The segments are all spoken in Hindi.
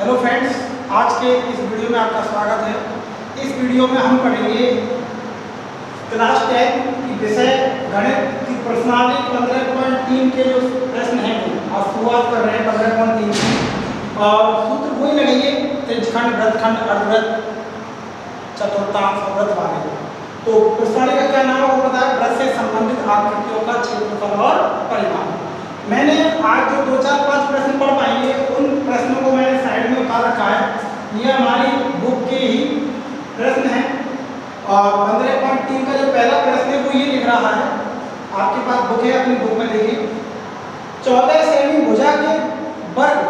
हेलो फ्रेंड्स, आज के इस वीडियो में आपका स्वागत है। इस वीडियो में हम पढ़ेंगे क्लास 10 की विषय गणित की प्रश्नावली 15.3 के जो प्रश्न हैं वो आप शुरुआत कर रहे हैं 15.3 की। और सूत्र वही लगाइए त्रिज्यखंड, वृत्तखंड, अर्धवृत्त, चतुर्थांश और वृत्त वाले। तो प्रश्नावली का क्या नाम है वो बताया, वृत्त से संबंधित आकृतियों का क्षेत्रफल और परिमाण। मैंने आज जो 2-4-5 प्रश्न पढ़ पाएंगे उन प्रश्नों को मैंने साइड में उतार रखा है। ये हमारी बुक के ही प्रश्न हैं और 15.3 का जो पहला प्रश्न है वो ये लिख रहा है, आपके पास बुक है, अपनी बुक में देखिए। 14 सेमी भुजा के वर्ग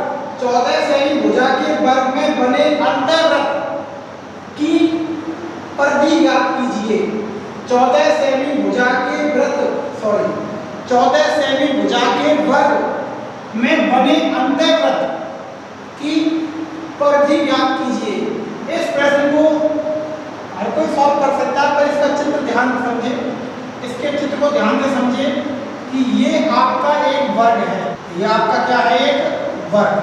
14 सेमी भुजा के वर्ग में बने अंतर्वृत्त की परिधि ज्ञात कीजिए। 14 सेमी भुजा के वृत्त 14 सेमी भुजा के वर्ग में बने अंतर्वृत्त की परिधि ज्ञात कीजिए। इस प्रश्न को हर कोई सॉल्व कर सकता है, पर इसका चित्र ध्यान से समझे, इसके चित्र को ध्यान से समझे कि ये आपका एक वर्ग है। ये आपका क्या है? एक वर्ग।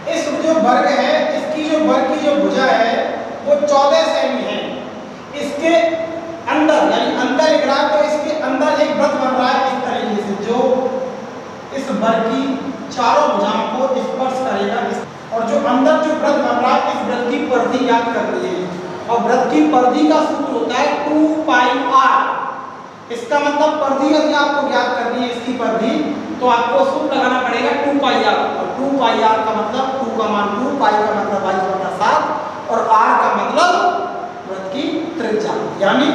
इस जो वर्ग है, इसकी जो वर्ग की जो भुजा है वो 14 सेमी है। इसके अंदर यानी अंदर लिख रहा है तो इसके अंदर एक वृत्त बन रहा है इस तरीके से, जो इस वर्ग की चारों भुजाओं को स्पर्श करेगा। और जो अंदर जो वृत्त बन रहा है, इस वृत्त की परिधि ज्ञात करनी है। और वृत्त की परिधि का सूत्र होता है 2πr। इसका मतलब परिधि यदि आपको ज्ञात करनी है इसकी परिधि, तो आपको सूत्र लगाना पड़ेगा 2πr। और 2πr का मतलब 2 का मान 2, पाई का मतलब 22/7 और r का मतलब वृत्त की त्रिज्या। यानी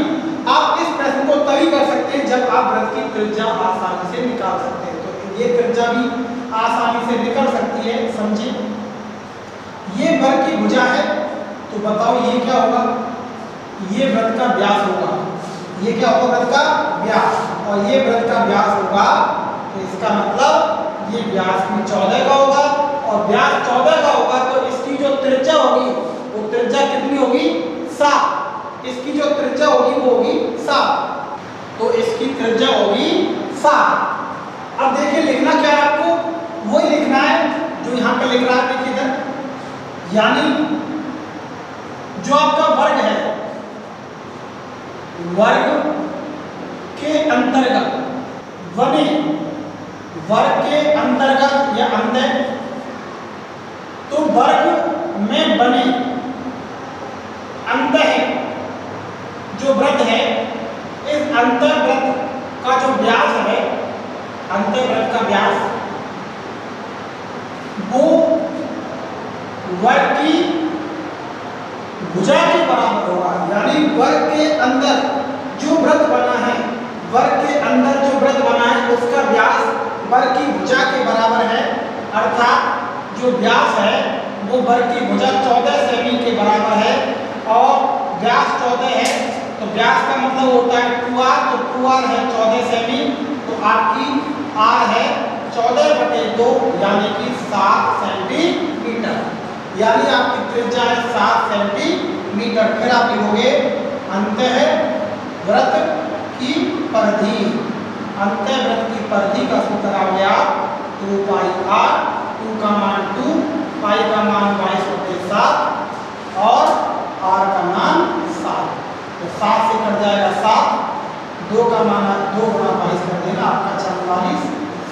आप इस प्रश्न को तभी कर सकते हैं जब आप वृत्त की त्रिज्या आसानी से निकाल सकते हैं। तो ये त्रिज्या भी आसानी से निकल सकती है, समझिए। ये वर्ग की भुजा है, तो बताओ ये क्या होगा? ये वृत्त का व्यास होगा। ये क्या होगा? वृत्त का व्यास। और ये वृत्त का व्यास होगा, तो इसका मतलब ये व्यास भी 14 का होगा। और व्यास 14 का होगा तो इसकी जो त्रिज्या होगी वो त्रिज्या कितनी होगी? 7। इसकी जो त्रिज्या होगी वो होगी 7। तो इसकी त्रिज्या होगी 7। अब देखिए लिखना क्या है आपको? वही लिखना है जो यहाँ पे लिख रहा है, देखिए इधर। यानी जो आपका वर्ग है, वर्ग के अंतर्गत बने, वर्ग के अंतर्गत या अंदर, तो वर्ग में बने अंतः जो वृत्त है, इस अंतर्वृत्त का जो व्यास है, अंतर्वृत्त का व्यास वो वर्ग की भुजा के बराबर होगा। यानी वर्ग के अंदर जो वृत्त बना है, वर्ग के अंदर जो वृत्त बना है उसका व्यास वर्ग की भुजा के बराबर है। अर्थात जो व्यास है वो वर्ग की भुजा 14 सेमी के बराबर है। और व्यास 14 है तो व्यास का मतलब होता है 2r। तो 2r है 14 सेमी, तो आपकी r है 14/2 यानी कि 7 सेंटीमीटर। यानी आपकी त्रिज्या है 7 सेंटीमीटर। फिर आप लिखोगे अंतःवृत्त की परिधि। अंतःवृत्त की परिधि का सूत्र आ गया 2πr। 2 का मान 2, पाई का मान 22/7 और r का मान 7। तो 7 से कट जाएगा 7, 2 का मान 2 गुणा 22 कर देना, आपका 44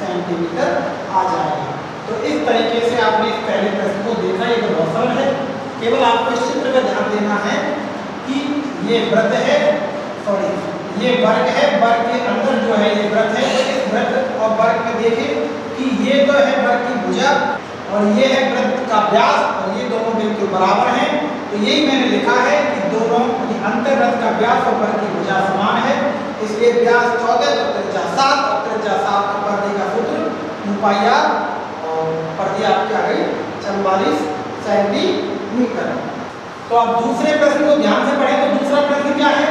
सेंटीमीटर आ जाएगा। तो इस तरीके से आपने इस पहले प्रश्न को देखा। ये तो बहुत सरल है, केवल आपको इस चित्र में ध्यान देना है कि ये वृत्त है, ये वर्ग है, वर्ग के अंदर जो है ये वृत्त है। तो इस वृत्त और वर्ग में देखें कि ये तो है वर्ग की भुजा और ये है वृत्त का व्यास, और ये दोनों बिल्कुल बराबर हैं। तो यही मैंने लिखा है कि दोनों अंतर्वृत्त का व्यास और वर्ग की भुजा समान है, इसलिए व्यास 14 तो त्रिज्या 7 और त्रिज्या 7 की परिधि का सूत्र 2πr और परिधि आपकी आ गई 44 सेंटीमीटर। तो अब दूसरे प्रश्न को ध्यान से पढ़ें। तो दूसरा प्रश्न क्या है?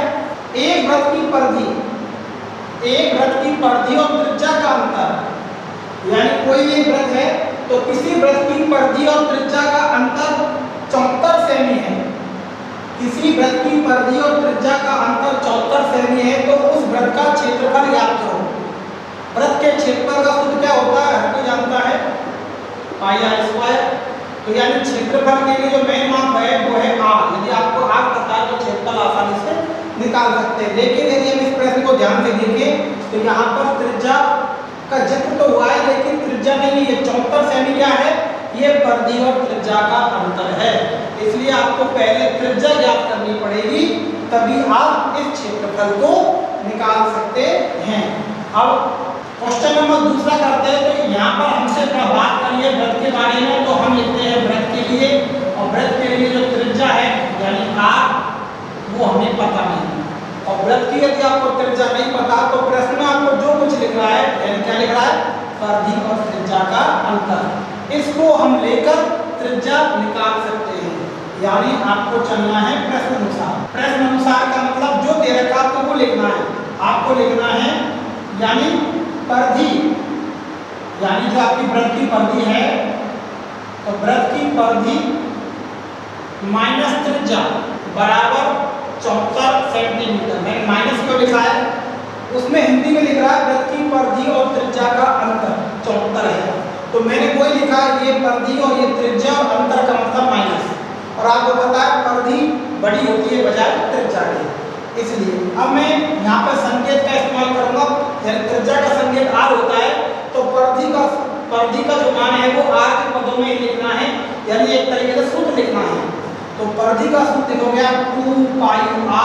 एक वृत्त की परिधि, एक वृत्त की परिधि और त्रिज्या का अंतर। यानी कोई एक वृत्त है तो किसी वृत्त की परिधि और त्रिज्या का अंतर 74 सेमी है। किसी वृत्त की परिधि और त्रिज्या का अंतर 74 सेमी है तो उस वृत्त का क्षेत्रफल ज्ञात करो। वृत्त के क्षेत्रफल का सूत्र क्या होता है? हर कोई जानता है, पाई r²। तो तो यानी क्षेत्रफल के लिए जो मेन माप है वो है r। यदि आपको r पता है तो क्षेत्रफल आसानी से निकाल सकते हैं। लेकिन यदि हम इस प्रश्न को ध्यान से देखें तो यहाँ पर त्रिज्या का जिक्र तो हुआ है लेकिन त्रिज्या नहीं है। ये 74 सेमी क्या है, ये परिधि और त्रिज्या का अंतर है। इसलिए आपको पहले त्रिज्या ज्ञात करनी पड़ेगी, तभी आप इस क्षेत्रफल को निकाल सकते हैं। अब क्वेश्चन नंबर दूसरा करते हैं। तो यहाँ पर हमसे बात करिए वृत्त के बारे में, तो हम लिखते हैं वृत्त के लिए, और वृत्त के लिए जो त्रिज्या है यानी r वो हमें पता नहीं। और वृत्त की यदि आपको त्रिज्या नहीं पता तो प्रश्न में आपको जो कुछ लिख रहा है यानी क्या लिख रहा है, परिधि और त्रिज्या का अंतर, इसको हम लेकर त्रिज्या निकाल सकते हैं। यानी आपको चलना है प्रश्न अनुसार। प्रश्न अनुसार का मतलब जो दे रखा आपको वो लिखना है। आपको लिखना है यानी परिधि, यानी जो आपकी वृत्त की परिधि है तो वृत्त की परिधि माइनस त्रिज्या बराबर 74 सेंटीमीटर। मैंने माइनस क्यों लिखा है, उसमें हिंदी में लिख रहा है वृत्त की परिधि और त्रिज्या का अंतर 74 है, तो मैंने वही लिखा ये परिधि और ये त्रिज्या और अंतर का मतलब माइनस। और आपको पता है परिधि बड़ी होती है बजाय त्रिज्या के, इसलिए अब मैं यहाँ पर संकेत का इस्तेमाल करूंगा। यानी त्रिज्या का संकेत r होता है तो परिधि का जो मान है वो r के पदों में ही लिखना है, यानी एक तरीके से सूत्र लिखना है। तो परिधि का सूत्र लिखोगे आप 2 पाई r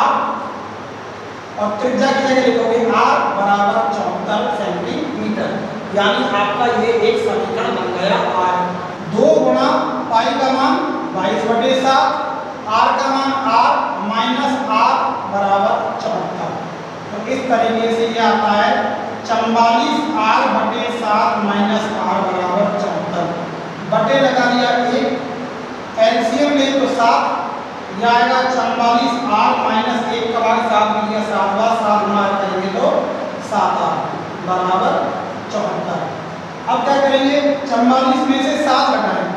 और त्रिज्या की जगह लिखोगे r बराबर 74 सेंटीमीटर। यानी आपका ये एक समीकरण बन गया r। 2 गुणा पाई का मान 22/7, r का मान r माइनस r बराबर 74। तो इस तरीके से ये आता है 44r/7 माइनस r बराबर 74। बटे लगा दिया 1, एलसीएम ले तो 7, यह आएगा 44r माइनस 1 का भाग 7 में लिया 7 बार 7 गुणा करेंगे तो 7r बराबर 74। अब क्या करेंगे, 44 में से 7 घटाएंगे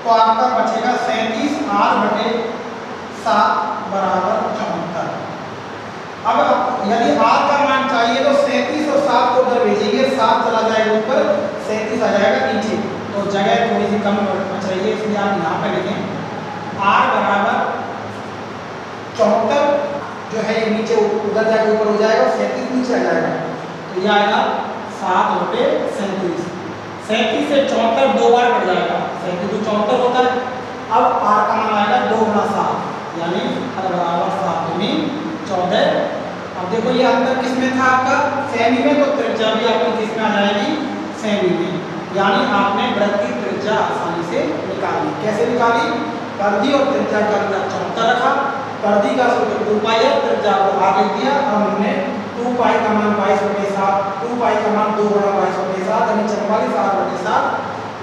तो आपका बचेगा 37r/7 बराबर 74। अब यदि r का मान चाहिए तो 37 और 7 को उधर भेजेंगे, 7 चला जाएगा ऊपर, 37 आ जाएगा नीचे, तो जगह थोड़ी सी कम बच रही है, इसलिए आप यहाँ पे लिखें r बराबर 74 जो है ये नीचे उधर जाके ऊपर हो जाएगा, 37 नीचे आ जाएगा, तो यह आएगा 7/37। 37 से 74 दो बार बढ़ जाएगा, 37 तो 74 होता है। अब r का मान आएगा 2 गुणा 7 यानी r बराबर 7 दूनी 14। अब देखो ये अंतर किसमें था आपका, सेमी में, तो त्रिज्या भी आपकी किसमें आ जाएगी, सेमी में। यानी आपने वृत्त की त्रिज्या आसानी से निकाली। कैसे निकाली, परिधि और त्रिज्या का अंतर 74 रखा, परिधि का सूत्र 2 पाई है, त्रिज्या को आगे दिया, अब हमने 2 पाई का मान 22/7, 2 पाई का मान 2 गुणा 22/7 यानी 44r/7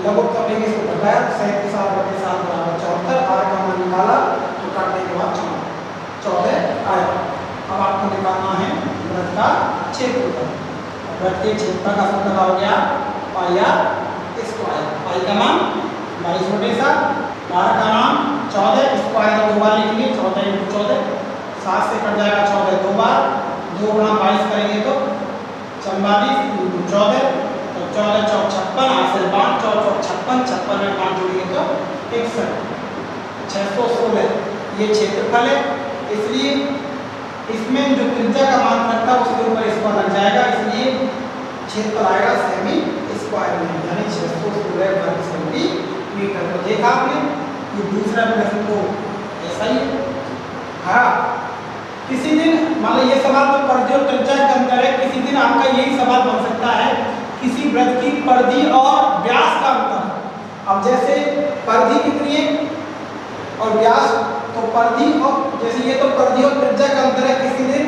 लगभग कभी इसको घटाया 37r/7 बराबर 74। r का मान निकाला तो काटने के बाद 14 आया। अब आपको निकालना है वृत्त का क्षेत्रफल। वृत्त के क्षेत्रफल का सूत्र हो गया पाई r स्क्वायर। पाई का मान 22/7, r का मान 14, स्क्वायर 2 बार लिखेंगे 14 × 14, 7 से कट जाएगा 14 2 बार, 2 गुणा 22 करेंगे तो 44 × 14, तो 14 × 56, 8 से 5 4 56, 56 में 5 जोड़िए तो 61, 616 ये क्षेत्रफल है। इसलिए इसमें जो त्रिज्या का मान रखता है उसके ऊपर स्क्वायर लग जाएगा, इसलिए क्षेत्रफल आएगा सेमी स्क्वायर में, यानी 616 वर्ग सेंटीमीटर। तो देखा आपने ये दूसरा प्रश्न तो ऐसा ही है। हाँ, किसी दिन मान लो ये सवाल तो परिधि और त्रिज्या के अंदर है, किसी दिन आपका यही सवाल बन सकता है किसी वृत्त की परिधि और व्यास का अंतर। अब जैसे परिधि कितनी है और व्यास, तो परिधि और जैसे ये तो परिधि और त्रिज्या का अंतर है, किसी दिन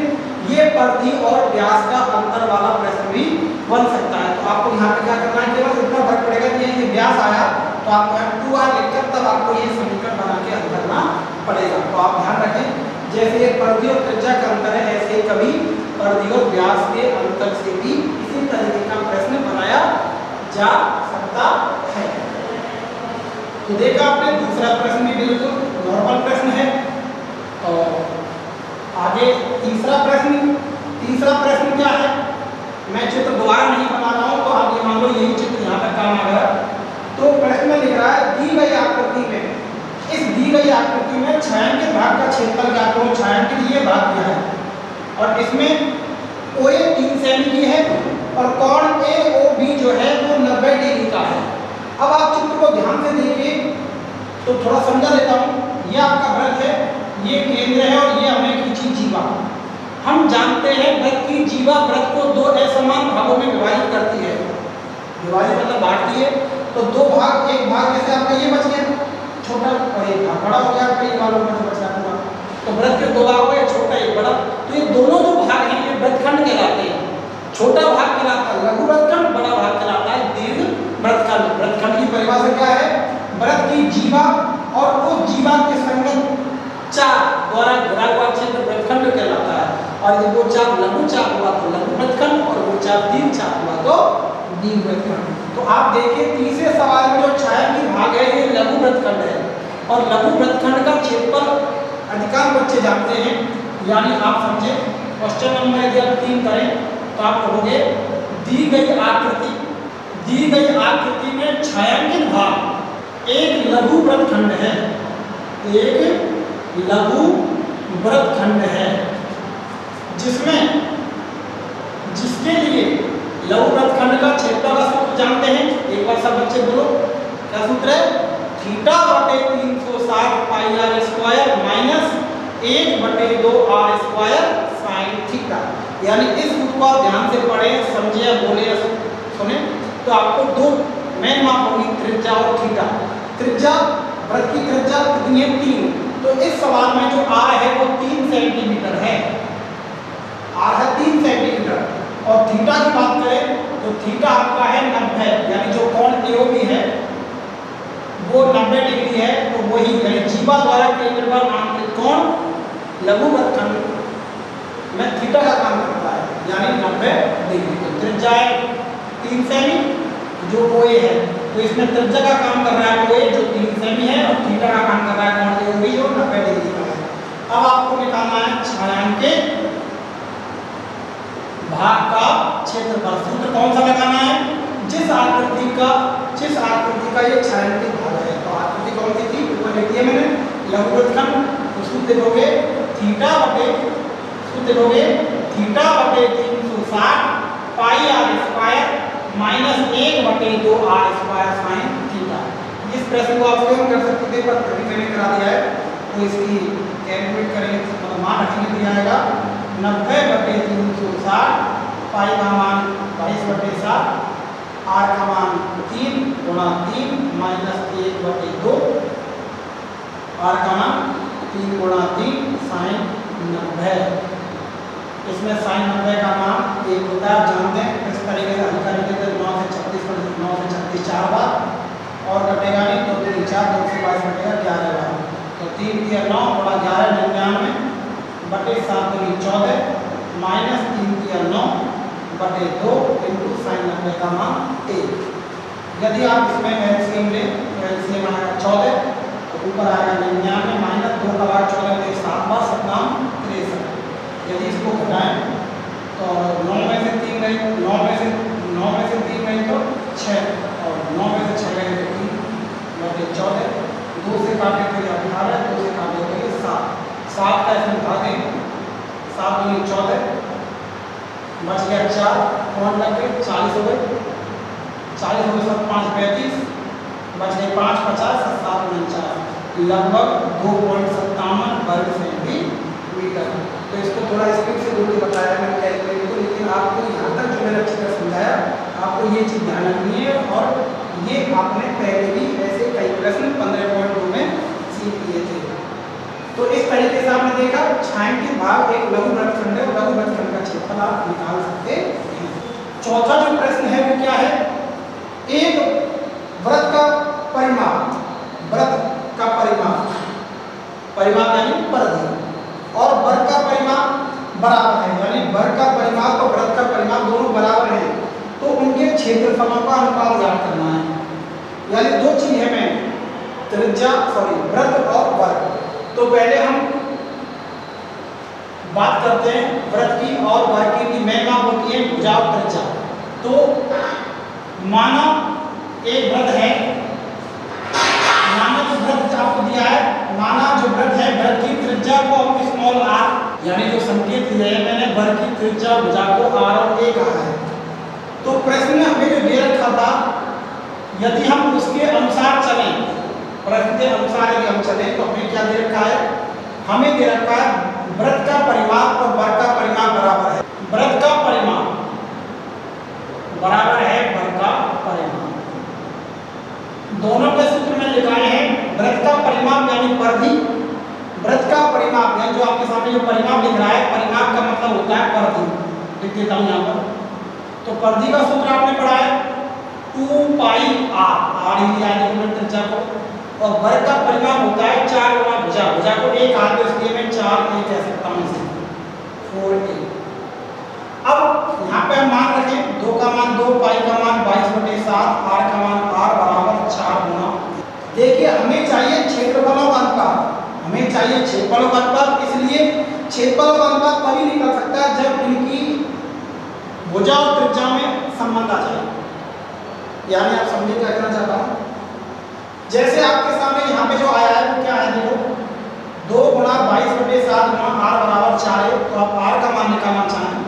ये परिधि और व्यास का अंतर वाला प्रश्न भी बन सकता है। तो आपको यहाँ पे क्या करना है, केवल इतना फर्क पड़ेगा कि ये व्यास आया तो आपको यहाँ 2r लिखकर तब आपको ये समीकरण बना के हल करना पड़ेगा। तो आप ध्यान रखें जैसे ये परिधि और त्रिज्या का अंतर है, ऐसे कभी परिधि और व्यास के अंतर से भी इसी तरीके का प्रश्न बनाया जा सकता है। तो देखा आपने दूसरा प्रश्न भी बिल्कुल नॉर्मल प्रश्न है। और आगे तीसरा प्रश्न क्या है, मैं चित्र दोबारा नहीं बना रहा हूँ, तो आप ये मान लो यही चित्र यहाँ तक काम आ गया। तो प्रश्न में लिख रहा है दी गई भाग किया है और इसमें OA 3 सेमी की है और कोण AOB जो है वो 90 डिग्री का है। अब आप चित्र को ध्यान से देखिए तो थोड़ा समझा देता हूँ। ये आपका वृत्त है, ये केंद्र है और ये हमने खींची जीवा। हम जानते हैं वृत्त की जीवा वृत्त को दो असमान भागों में विभाजित करती है। विभाजित मतलब बांटती है। तो दो भाग, एक भाग जैसे आपका ये बच गया छोटा और एक भाग बड़ा हो गया, कई वालों में बच गया पूरा। तो वृत्त के दो भाग हो गए, छोटा एक बड़ा। तो ये दोनों जो भाग हैं ये वृत्तखंड कहलाते हैं। छोटा भाग कहलाता है लघु वृत्तखंड, बड़ा भाग कहलाता है दीर्घ वृत्तखंड। वृत्तखंड की परिभाषा क्या है? वृत्त की जीवा और उस जीवा के संगत चाप द्वारा घिरा हुआ क्षेत्र वृत्तखंड कहलाता है। और यदि वो चाप लघु चाप हुआ तो लघु वृत्तखंड और वो चाप दीर्घ चाप हुआ तो दीर्घ वृत्तखंड। तो आप देखिए तीसरे सवाल में जो छायांकित भाग है ये लघु वृत्तखंड है और लघु वृत्तखंड का क्षेत्रफल अधिकांश बच्चे जानते हैं। यानी आप समझे क्वेश्चन नंबर यदि आप 3 करें तो आप कहोगे दी गई आकृति में छायांकित भाग एक लघु वृत्तखंड है, एक लघु वृत्तखंड है जिसके लिए लघु वृत्तखंड का क्षेत्रफल का सूत्र जानते हैं। एक बार सब बच्चे बोलो क्या सूत्र है? थीटा बटे 360 pi r square minus 1/2 r square sine theta. यानी इस सूत्र को आप ध्यान से पढ़ें, समझे या बोले या सुने तो आपको दो मेन माप होगी, त्रिज्या और थीटा। त्रिज्या वृत्त की त्रिज्या कितनी है? 3। तो इस सवाल में जो आर है वो 3 सेंटीमीटर है। आर है 3 सेंटीमीटर। और थीटा की बात करें तो थीटा आपका है 90, यानी जो कोण AOB है वो 90 डिग्री है। तो वही यानी जीवा द्वारा केंद्र पर नामित कोण लघु वृत्तखंड में थीटा का काम करता है, यानी 90 डिग्री। तो त्रिज्या है 3 सेमी जो OA है, तो इसमें त्रिज्या का काम कर रहा है OA जो 3 सेमी है और थीटा का काम कर रहा है कोण AOB जो 90 डिग्री का है। अब आपको निकालना है छायांकित भाग का क्षेत्रफल। सूत्र कौन सा लगाना है? जिस आकृति का ये छायांकित भाग है। तो आकृति कौन सी थी? ऊपर लिख दिया मैंने लघु वृत्तखंड। तो सूत्र दोगे थीटा बटे 360 pi r square minus 1/2 r square sine theta. इस प्रश्न को आप स्वयं कर सकते थे पर अभी मैंने करा दिया है तो इसकी कैलकुलेट करेंगे, मतलब मान रखने के लिए आएगा 90/360 पाई का मान 22/7 आर का मान 3 गुणा 3 माइनस 1/2 आर का मान 3 गुणा 3 साइन 90। इसमें साइन 90 का मान 1 होता है, जानते हैं। इस तरीके से हल करेंगे तो 9 से 36 4 बार और कटेगा नहीं, 2 3 4 2 से 22 कटेगा 11 बार। तो 3 3 9 गुणा 11 99 बटे 7 दूनी 14 माइनस 3 3 9 बटे 2 इंटू साइन 90 का मान 1। यदि आप इसमें एलसीएम लें तो एलसीएम आएगा 14 तो ऊपर आएगा 99 माइनस 2 का भाग 14 में 7 बार 7 63। यदि इसको घटाएं तो 9 में से 3 गए, 9 में से 3 गए तो 6 और 9 में से 6 गए तो 3 बटे 14। 2 से काटे तो 18, 2 से काटे तो 7। 7 का इसमें भागें 7 दूनी 14 बच गया 4 कौन लग गए 40 हो गए, 40 हो गए 7 5 35 बच गए 5 50 7 49 लगभग 2.57 वर्ग सेंटीमीटर। तो इसको थोड़ा स्पीड से दूर बताया मैंने कैलकुलेट को, लेकिन आपको यहाँ तक जो मैंने अच्छी तरह समझाया आपको ये चीज़ ध्यान रखनी है। और ये आपने पहले भी ऐसे कई प्रश्न 15.2 में सीख लिए थे। तो इस तरीके से आपने देखा छायांकित भाग एक लघु वृत्तखंड है और लघु वृत्तखंड का क्षेत्रफल आप निकाल सकते हैं। चौथा जो प्रश्न है वो क्या है? एक वृत्त का परिमाप, परिमाप यानी परिधि, और वर्ग का परिमाप बराबर है, यानी वर्ग का परिमाप और वृत्त का परिमाप दोनों बराबर हैं। तो उनके क्षेत्रफलों का अनुपात ज्ञात करना है। यानी दो चीज है में वृत्त और वर्ग। तो पहले हम बात करते हैं वृत्त की और वर्ग की मेन माप होती है भुजा और त्रिज्या। तो माना एक वृत्त है, माना जो वृत्त आपको दिया है, माना जो वृत्त है वृत्त की त्रिज्या को हम स्मॉल r यानी जो संकेत दिया है मैंने, वर्ग की त्रिज्या भुजा को R और A कहा है। तो प्रश्न में हमें जो दे रखा था, यदि हम उसके अनुसार चलें, प्रश्न के अनुसार यदि हम चलें तो हमें क्या दे रखा है, हमें दे रखा है वृत्त का परिमाप और वर्ग का परिमाप बराबर है। वृत्त का परिमाप बराबर है वर्ग का परिमाप। दोनों के सूत्र में लिखाए हैं। वृत्त का परिमाप यानी परिधि, वृत्त का परिमाप यानी जो आपके सामने जो परिमाप लिख रहा है, परिमाप का मतलब होता है परिधि। लिख देता हूं यहां पर। तो परिधि का सूत्र आपने पढ़ा है 2 पाई r, r ही लिया है यूनिट त्रिज्या को, और वर्ग का परिमाप होता है 4 गुना भुजा, भुजा को एक हाथ में, इसलिए मैं 4a कह सकता हूं इसे 4a। अब यहाँ पे हम मान रखें 2 का मान 2, पाई का मान 22/7, r का मान r बराबर 4 गुना। देखिए हमें चाहिए क्षेत्रफलों का अनुपात, हमें चाहिए क्षेत्रफलों का अनुपात, इसलिए क्षेत्रफलों का अनुपात तभी निकल सकता है जब इनकी भुजा और त्रिज्या में संबंध आ जाए। यानी आप समझे क्या कहना चाहता हूँ। जैसे आपके सामने यहाँ पे जो आया है वो क्या है, देखो 2 गुणा 22/7 गुणा r बराबर 4 है। तो आप r का मान निकालना चाहें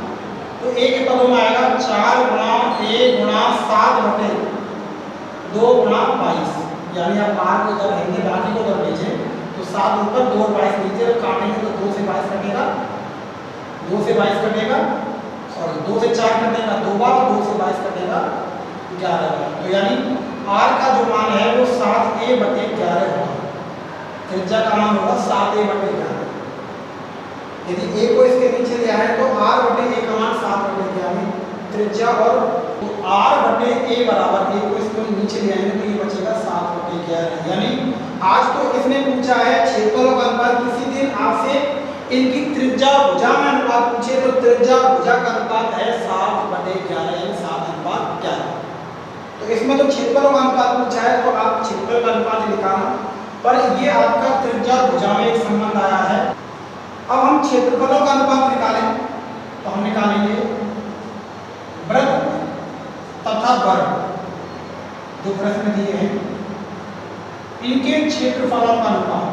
तो a के पदों में आएगा 4 गुणा a गुणा 7/2 गुणा 22, यानी आप r को इधर रहेंगे, बाकी को उधर लीजिए, तो 7 ऊपर 2 और 22 नीचे, और काटेंगे तो 2 से 22 कटेगा, 2 से 22 कटेगा, सॉरी 2 से 4 कटेगा 2 बार, 2 से 22 कटेगा 11। तो यानी r का जो मान है वो 7a/11 होगा। त्रिज्या का मान होगा 7a/11। यदि a को इसके नीचे लिया है तो r/a का मान 7/11 त्रिज्या, और तो r/a बराबर a को इसको नीचे ले आएंगे तो ये बचेगा 7/11। यानी आज तो इसने पूछा है क्षेत्रफलों का अनुपात, किसी दिन आपसे इनकी त्रिज्या भुजा में अनुपात पूछे तो त्रिज्या भुजा का अनुपात है 7/11 यानी 7:11। तो इसमें तो क्षेत्रफलों का अनुपात पूछा है तो आप क्षेत्रफल का अनुपात निकालना, पर ये आपका त्रिज्या भुजा में एक संबंध आया है। अब हम क्षेत्रफलों का अनुपात निकालें तो हम निकालेंगे वृत्त तथा वर्ग, जो प्रश्न दिए हैं इनके क्षेत्रफलों का अनुपात।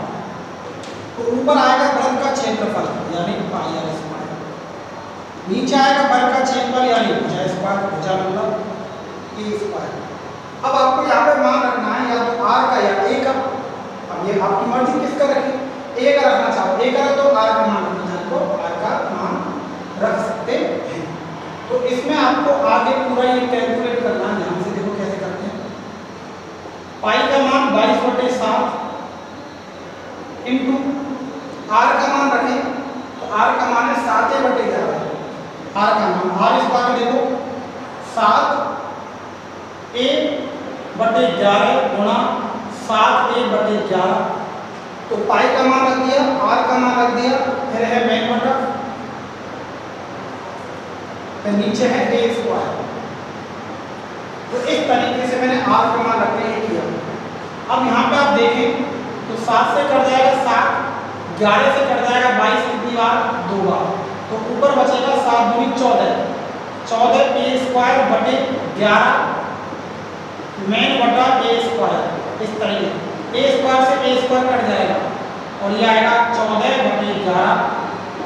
तो ऊपर आएगा वृत्त का क्षेत्रफल यानी पाई r स्क्वायर, नीचे आएगा वर्ग का क्षेत्रफल यानी भुजा स्क्वायर, भुजा मतलब a स्क्वायर। अब आपको यहाँ पे मान रखना है या तो r का या a का। अब ये आपकी मर्जी किसका रखें, a का रखना चाहो a का, तो r का मान रखना चाहे तो r का मान रख सकते हैं। तो इसमें आपको आगे पूरा ये कैलकुलेट करना है। ध्यान से देखो कैसे करते हैं। पाई का मान 22/7 इंटू r का मान रखें तो r का मान है 7a/11। r का मान r इस बार में देखो 7a/11 गुणा 7a/11। तो पाई का मान रख दिया, r का मान रख दिया, फिर है मेन बटा, फिर नीचे है a स्क्वायर। तो इस तरीके से मैंने r का मान रखने ही किया। अब यहाँ पे आप देखें तो 7 से कट जाएगा 7, 11 से कट जाएगा 22 कितनी बार, 2 बार, तो ऊपर बचेगा 7 दूनी 14, 14a/11 मेन बटा a स्क्वायर। इस तरीके a स्क्वायर से a स्क्वायर कट जाएगा और ये आएगा 14/11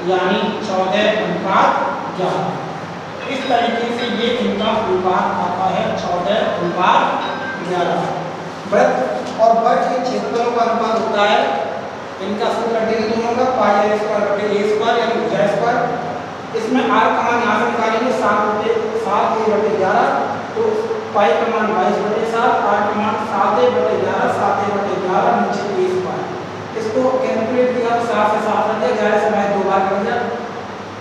यानी 14:11। इस तरीके से ये इनका अनुपात आता है 14:11। वृत्त और वर्ग के क्षेत्रफलों का अनुपात होता है, इनका सूत्र रखेंगे दोनों का पाई r स्क्वायर बटे a स्क्वायर यानी भुजा स्क्वायर। इसमें r का मान यहाँ से निकालेंगे 7a/11, तो पाई का मान 22/7, r का मान 7a/11, 7a/11 नीचे a स्क्वायर। इसको कैलकुलेट किया तो 7 से 7 कट गया, 11 से 22 2 बार कट गया,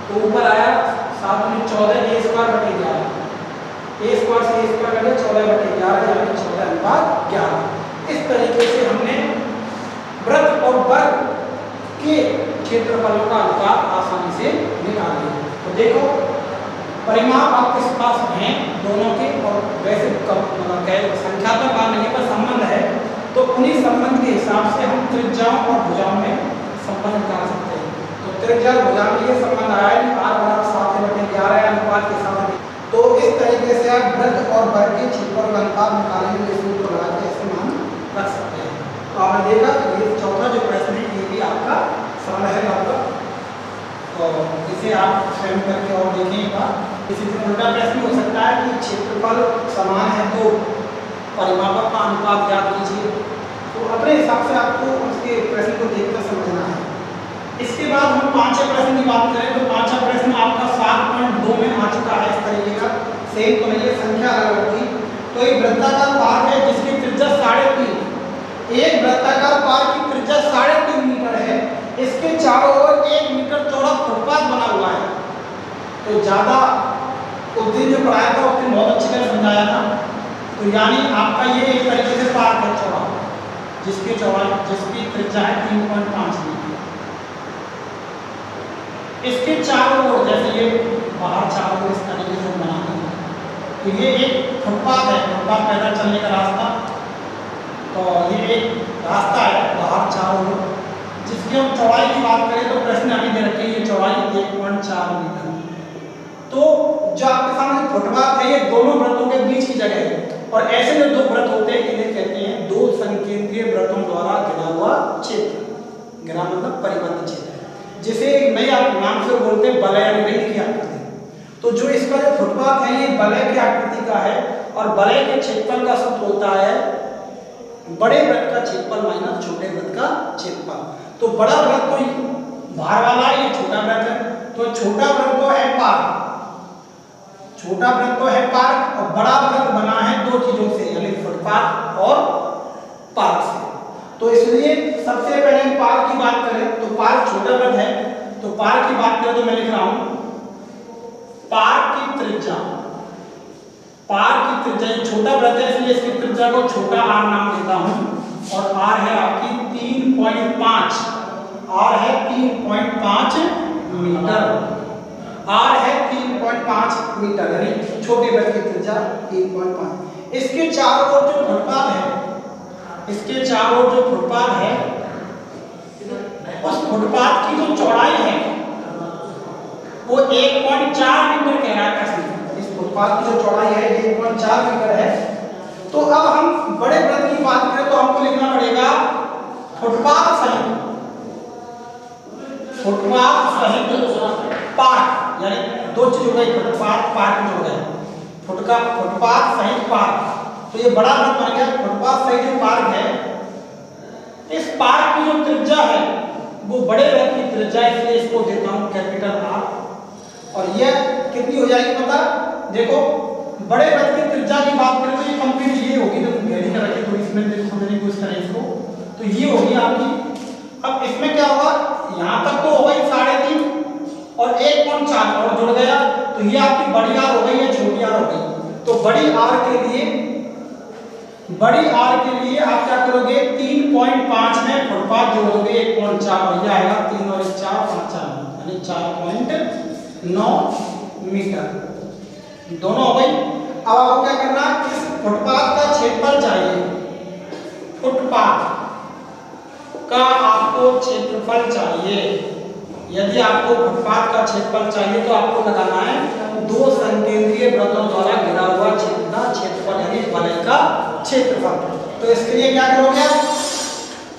तो ऊपर आया 7 में 14 a स्क्वायर बटे 11, a स्क्वायर से a स्क्वायर कट गया 14/11 यानी 14:11। इस तरीके से हमने वृत्त और वर्ग के क्षेत्रफलों का अनुपात आसानी से निकाल लिया। तो देखो परिमाप आपके पास हैं दोनों के, और वैसे संख्यात्मक मान नहीं पर संबंध है, तो उन्हीं संबंध के हिसाब से हम त्रिज्याओं और भुजाओं में संबंध निकाल सकते हैं। तो त्रिज्या और भुजा में ये संबंध आया है r बराबर 7a/11 अनुपात के साथ। तो इस तरीके से आप वृत्त और वर्ग के क्षेत्रफल का अनुपात निकालेंगे, इस सूत्र को लगा के ऐसे मान रख सकते हैं। तो आपने देखा ये चौथा जो प्रश्न है ये भी आपका सरल है लगभग, तो इसे आप स्वयं करके और देखें एक बार। इसी तरह उल्टा प्रश्न हो सकता है कि क्षेत्रफल समान है तो परिमापक का अनुपात ज्ञात कीजिए। तो अपने हिसाब से आपको उसके प्रश्न को देखकर समझना है। इसके बाद हम पांचवें प्रश्न की बात करें तो पांचवा प्रश्न आपका 7.2 में आ चुका है। इस तरीके का सेम तो नहीं है, संख्या अलग होगी। तो एक वृत्ताकार पार्क है जिसकी त्रिज्या 3.5, एक वृत्ताकार पार्क की त्रिज्या 3.5 मीटर है। इसके चारों ओर 1 मीटर चौड़ा फुटपाथ बना हुआ है। तो ज्यादा उस दिन जो पढ़ाया था उस दिन बहुत अच्छी तरह समझाया था। तो यानी आपका ये एक तरीके से पार्क है चौड़ा, जिसकी त्रिज्या है 3.5 मीटर। इसके चारों ओर जैसे ये बाहर चारों ओर इस तरीके से बनाते हैं तो ये एक फुटपाथ है, फुटपाथ पैदल चलने का रास्ता। तो ये एक रास्ता है बाहर चारों ओर, जिसकी हम चौड़ाई की बात करें तो प्रश्न अभी दे रखे ये चौड़ाई 1.4 मीटर। तो जो आपके सामने फुटपाथ है ये दोनों वृत्तों के बीच की जगह है। और ऐसे जो दो वृत्त होते हैं इन्हें कहते हैं दो संकेंद्रीय वृत्तों द्वारा घिरा हुआ क्षेत्र। घिरा मतलब परिबद्ध क्षेत्र, जिसे नई आप नाम से बोलते हैं वलय यानी रिंग की आकृति। तो जो इसका जो फुटपाथ है ये वलय की आकृति का है और वलय के क्षेत्रफल का सूत्र होता है बड़े वृत्त का क्षेत्रफल माइनस छोटे वृत्त का क्षेत्रफल। तो बड़ा वृत्त तो बाहर वाला है, ये छोटा वृत्त है। तो छोटा वृत्त तो है पार्क, छोटा वृत्त तो है पार्क और बड़ा वृत्त बना है दो चीजों से यानी फुटपाथ और पार्क से। तो इसलिए सबसे पहले हम पार्क की बात करें तो पार्क छोटा वृत्त है। तो पार्क की बात करें तो मैं लिख रहा हूं पार्क की त्रिज्या, पार्क की त्रिज्या छोटा वृत्त है इसलिए इसकी त्रिज्या को छोटा आर नाम देता हूं। और आर है आपकी 3.5, आर है 3.5 मीटर, आर है 3.5 मीटर यानी छोटे वृत्त की त्रिज्या 3.5। इसके चारों ओर जो फुटपाथ है, इसके चारों ओर जो फुटपाथ है उस फुटपाथ की जो चौड़ाई है वो 1.4 मीटर कह रहा है प्रश्न। इस फुटपाथ की जो चौड़ाई है 1.4 मीटर है। तो अब हम बड़े वृत्त की बात करें तो हमको लिखना पड़ेगा फुटपाथ सहित, फुटपाथ सहित पार्क यानी दो चीज हो गई, फुटपाथ पार्क में हो गए, फुटपाथ सहित पार्क। तो ये बड़ा वृत्त बन गया। फुटपाथ सहित जो पार्क है, इस पार्क की जो त्रिज्या है वो बड़े वृत्त की त्रिज्या इसलिए इसको देता हूं कैपिटल आर। और यह कितनी हो जाएगी पता, देखो बड़े वृत्त की त्रिज्या की बात करें तो ये कंप्लीट ये होगी, तो गहरी कर रखे तो इसमें समझने की कोशिश करें इसको। तो ये होगी आपकी, अब इसमें क्या होगा यहां तक तो हो गई 3.5 और 1.4 और जुड़ गया तो ये आपकी बड़ी आर हो गई या छोटी आर हो गई। तो बड़ी आर के लिए आप क्या करोगे 3.5 में फुटपाथ जोड़ोगे 1.4 और यह आएगा 3 और 4 5 यानी 4.9 मीटर दोनों हो गई। अब आपको क्या करना है, इस फुटपाथ का क्षेत्रफल चाहिए, फुटपाथ का आपको क्षेत्रफल चाहिए। यदि आपको फुटपाथ का क्षेत्रफल चाहिए तो आपको लगाना है दो संकेंद्रीय वृत्तों द्वारा घिरा हुआ क्षेत्र का क्षेत्रफल यानी वलय का क्षेत्रफल। तो इसके लिए क्या करोगे,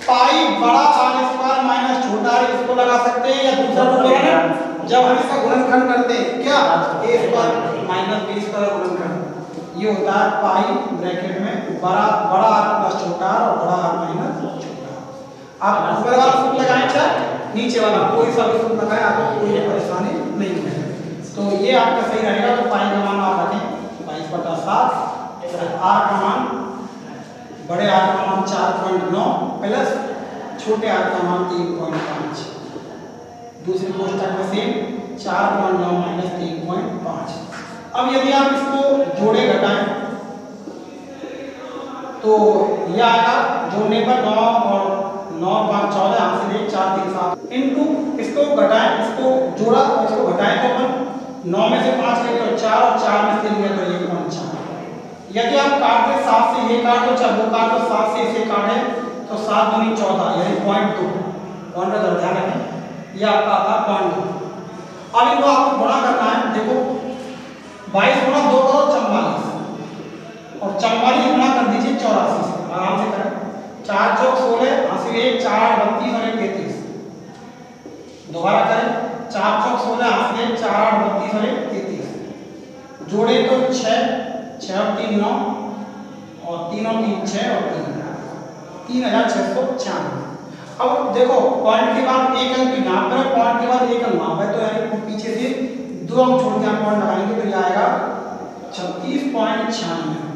पाई बड़ा आर स्क्वायर माइनस छोटा आर इसको लगा सकते हैं या दूसरा रूप लगाना जब हम इसका गुणनखंड करते हैं क्या ए स्क्वायर माइनस बी स्क्वायर गुणनखंड ये होता है पाई ब्रैकेट में बड़ा आर प्लस छोटा आर और बड़ा आर माइनस छोटा आर। आप ऊपर वाला सूत्र लगाएं चाहे नीचे वाला कोई सा भी सूत्र लगाएं, आपको कोई परेशानी नहीं है। तो ये आपका सही रहेगा। तो पाई का मान आप रखें 22/7, आर का मान बड़े आर का मान 4.9 प्लस छोटे आर का मान 3.5। दूसरी कोष्ठक में सेम 4.9 माइनस 3.5। अब यदि आप इसको जोड़े घटाएं तो यह आएगा जोड़ने पर 9 और 9 5 14 यहाँ से 4 3 7 इनटू इसको घटाएं, इसको जोड़ा और इसको घटाएं तो अपन 9 में से 5 लेंगे तो 4 और 4 में से 3 लेंगे तो 1.4। यदि आप काट दे 7 से ये काट दो 4 वो काट दो 7 से इसे काटे तो 7 दूनी 14 यानी 0.2 पॉइंट का ध्यान रखें ये आपका आता 0.2। अब इनको आपको गुणा करना है। देखो 22 गुणा 2 करो 44 और 44 गुणा कर दीजिए 84 से, आराम से करें। 4 चौक 16 80 1 4 32 और 1 33 दोबारा करें 4 चौक 16 हाथ 4 8 32 और 33 जोड़े तो 6 और 3 9 और 3 और 3 6 और 3 3696। अब देखो पॉइंट के बाद एक अंक यहाँ पर, पॉइंट के बाद एक अंक वहां पर, तो यानी पीछे से 2 अंक छोड़ के आप पॉइंट लगाएंगे तो ये आएगा 36.96।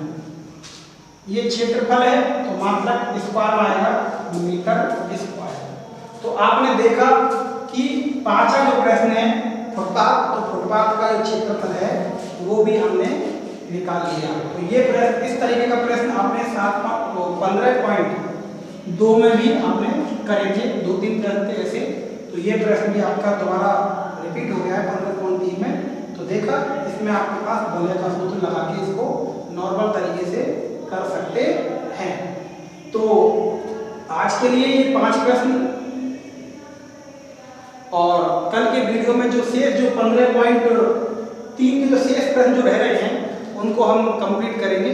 ये क्षेत्रफल है तो मात्रक स्क्वायर आएगा मीटर स्क्वायर। तो आपने देखा कि पांचवा जो प्रश्न है फुटपाथ, तो फुटपाथ का जो क्षेत्रफल है वो भी हमने निकाल लिया। तो ये प्रश्न, इस तरीके का प्रश्न आपने 15.2 में भी आपने करे थे, 2-3 प्रश्न थे ऐसे। तो ये प्रश्न भी आपका दोबारा रिपीट हो गया है 15.3 में। तो देखा, इसमें आपके पास वलय का सूत्र लगा के इसको नॉर्मल तरीके से कर सकते हैं। तो आज के लिए ये 5 प्रश्न, और कल के वीडियो में जो शेष जो 15.3 के जो शेष प्रश्न जो रह रहे हैं उनको हम कंप्लीट करेंगे।